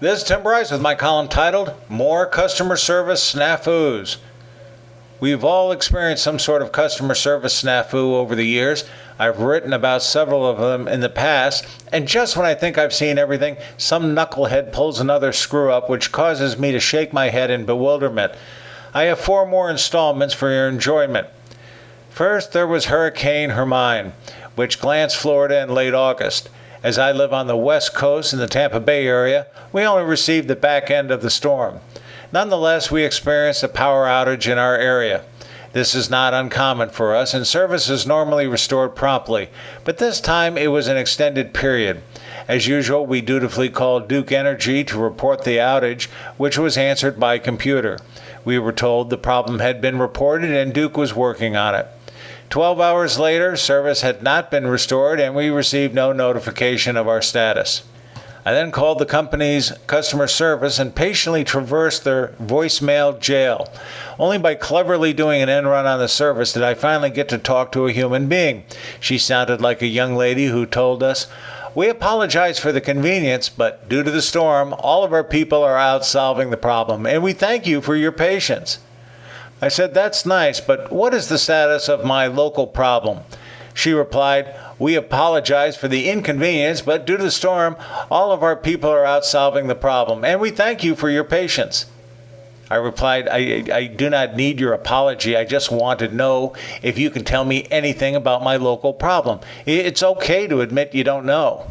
This is Tim Bryce with my column titled, More Customer Service SNAFUs. We've all experienced some sort of customer service snafu over the years. I've written about several of them in the past, and just when I think I've seen everything, some knucklehead pulls another screw up which causes me to shake my head in bewilderment. I have 4 more installments for your enjoyment. First, there was Hurricane Hermine, which glanced Florida in late August. As I live on the West Coast in the Tampa Bay area, we only received the back end of the storm. Nonetheless, we experienced a power outage in our area. This is not uncommon for us, and service is normally restored promptly, but this time it was an extended period. As usual, we dutifully called Duke Energy to report the outage, which was answered by computer. We were told the problem had been reported and Duke was working on it. 12 hours later, service had not been restored and we received no notification of our status. I then called the company's customer service and patiently traversed their voicemail jail. Only by cleverly doing an end run on the service did I finally get to talk to a human being. She sounded like a young lady who told us, "We apologize for the inconvenience, but due to the storm, all of our people are out solving the problem, and we thank you for your patience." I said, "That's nice, but what is the status of my local problem?" She replied, "We apologize for the inconvenience, but due to the storm, all of our people are out solving the problem, and we thank you for your patience." I replied, I do not need your apology. I just want to know if you can tell me anything about my local problem. It's okay to admit you don't know."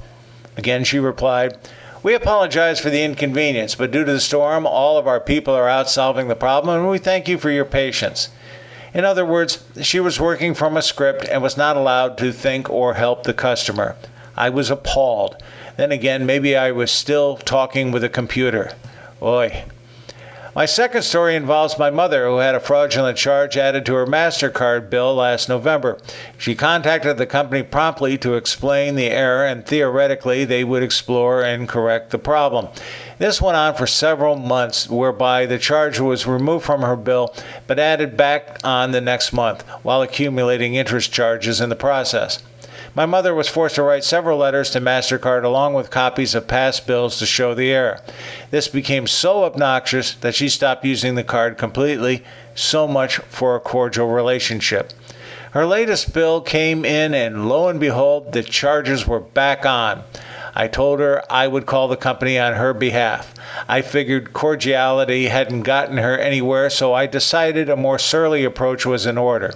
Again, she replied, "We apologize for the inconvenience, but due to the storm, all of our people are out solving the problem, and we thank you for your patience." In other words, she was working from a script and was not allowed to think or help the customer. I was appalled. Then again, maybe I was still talking with a computer. Oy. My second story involves my mother, who had a fraudulent charge added to her MasterCard bill last November. She contacted the company promptly to explain the error, and theoretically they would explore and correct the problem. This went on for several months, whereby the charge was removed from her bill but added back on the next month, while accumulating interest charges in the process. My mother was forced to write several letters to MasterCard along with copies of past bills to show the error. This became so obnoxious that she stopped using the card completely. So much for a cordial relationship. Her latest bill came in and lo and behold, the charges were back on. I told her I would call the company on her behalf. I figured cordiality hadn't gotten her anywhere, so I decided a more surly approach was in order.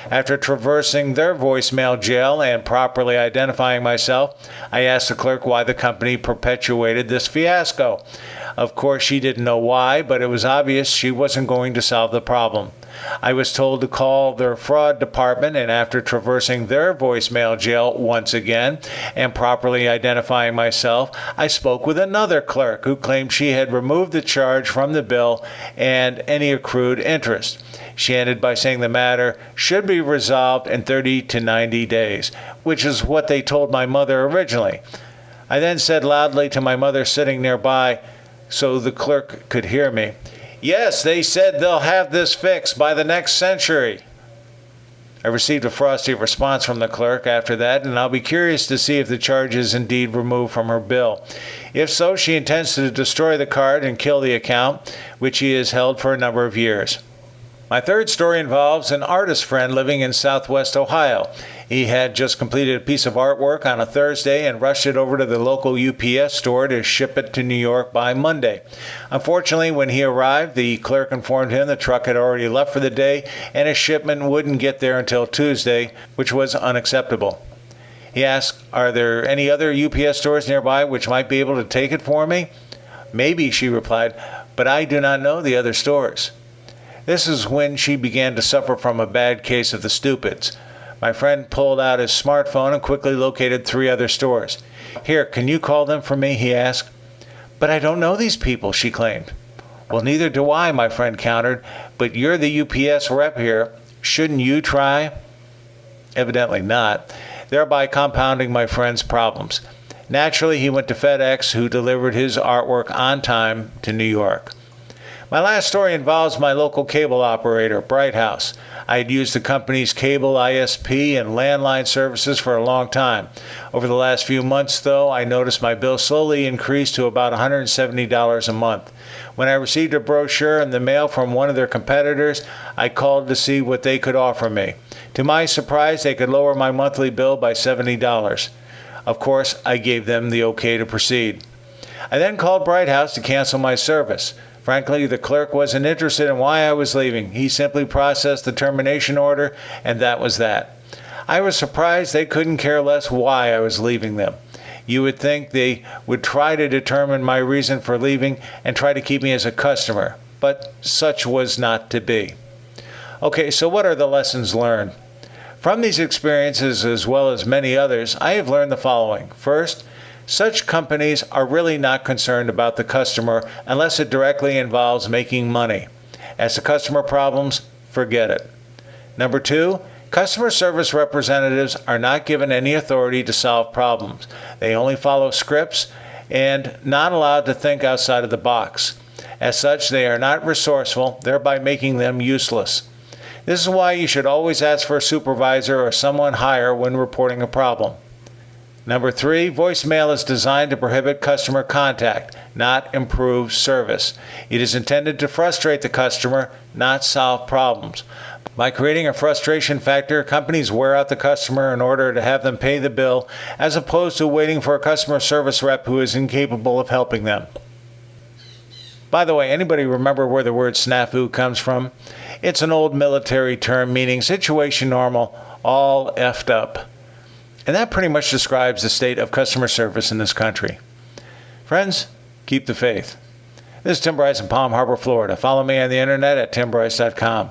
After traversing their voicemail jail and properly identifying myself, I asked the clerk why the company perpetuated this fiasco. Of course, she didn't know why, but it was obvious she wasn't going to solve the problem. I was told to call their fraud department, and after traversing their voicemail jail once again and properly identifying myself, I spoke with another clerk who claimed she had removed the charge from the bill and any accrued interest. She ended by saying the matter should be resolved in 30 to 90 days, which is what they told my mother originally. I then said loudly to my mother sitting nearby, so the clerk could hear me, "Yes, they said they'll have this fixed by the next century." I received a frosty response from the clerk after that, and I'll be curious to see if the charge is indeed removed from her bill. If so, she intends to destroy the card and kill the account, which she has held for a number of years. My third story involves an artist friend living in Southwest Ohio. He had just completed a piece of artwork on a Thursday and rushed it over to the local UPS store to ship it to New York by Monday. Unfortunately, when he arrived, the clerk informed him the truck had already left for the day and his shipment wouldn't get there until Tuesday, which was unacceptable. He asked, "Are there any other UPS stores nearby which might be able to take it for me?" "Maybe," she replied, "but I do not know the other stores." This is when she began to suffer from a bad case of the stupids. My friend pulled out his smartphone and quickly located 3 other stores. "Here, can you call them for me?" he asked. "But I don't know these people," she claimed. "Well, neither do I," my friend countered, "but you're the UPS rep here. Shouldn't you try?" Evidently not, thereby compounding my friend's problems. Naturally, he went to FedEx, who delivered his artwork on time to New York. My last story involves my local cable operator, Bryce. I had used the company's cable ISP and landline services for a long time. Over the last few months, though, I noticed my bill slowly increased to about $170 a month. When I received a brochure in the mail from one of their competitors, I called to see what they could offer me. To my surprise, they could lower my monthly bill by $70. Of course, I gave them the okay to proceed. I then called Bryce to cancel my service. Frankly, the clerk wasn't interested in why I was leaving. He simply processed the termination order, and that was that. I was surprised they couldn't care less why I was leaving them. You would think they would try to determine my reason for leaving and try to keep me as a customer, but such was not to be. Okay, so what are the lessons learned? From these experiences, as well as many others, I have learned the following. First, such companies are really not concerned about the customer unless it directly involves making money. As to customer problems, forget it. Number two, customer service representatives are not given any authority to solve problems. They only follow scripts and not allowed to think outside of the box. As such, they are not resourceful, thereby making them useless. This is why you should always ask for a supervisor or someone higher when reporting a problem. Number three, voicemail is designed to prohibit customer contact, not improve service. It is intended to frustrate the customer, not solve problems. By creating a frustration factor, companies wear out the customer in order to have them pay the bill, as opposed to waiting for a customer service rep who is incapable of helping them. By the way, anybody remember where the word snafu comes from? It's an old military term meaning situation normal, all effed up. And that pretty much describes the state of customer service in this country. Friends, keep the faith. This is Tim Bryce in Palm Harbor, Florida. Follow me on the internet at timbryce.com.